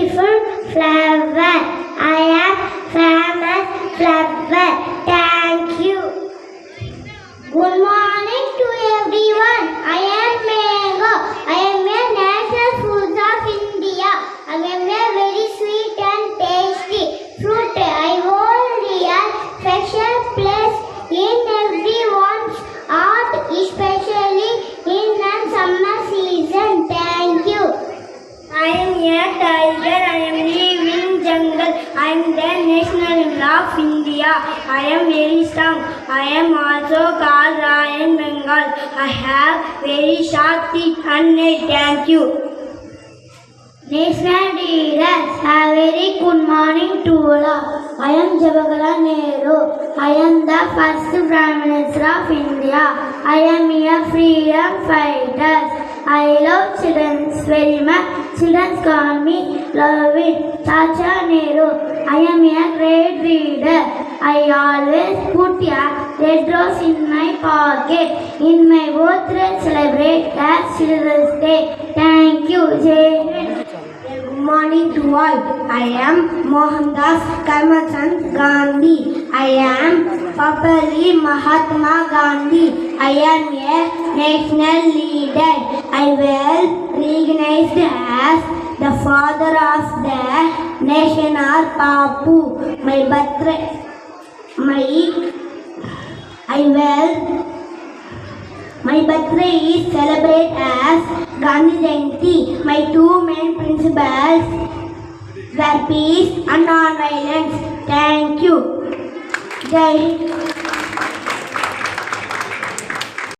beautiful flower. I am famous flower. Thank you. Good morning to everyone. I am mango. I am a national fruit of India. I am a very sweet and tasty fruit. I hold a special place in everyone's heart, especially in the summer season. Thank you. I am a tiger. I am living jungle. I am the national of India. I am very strong. I am also called Royal Bengal. I have very sharp teeth and nails. Thank you. National leaders, a very good morning to all. I am Jawaharlal Nehru. I am the first Prime Minister of India. I am a freedom fighter. I love children very much. Children call me Loving Chacha Nehru. I am a great reader. I always put a red rose in my pocket. In my birthday celebrate as Children's Day. Thank you, Jay. Good morning to all. I am Mohandas Karmachand Gandhi. I am popularly Mahatma Gandhi. I am a national leader. I well recognized as the father of the nation or Papu. My birthday is celebrated as Gandhi Jayanti. My two main principles were peace and non-violence. Thank you. Jai Hind.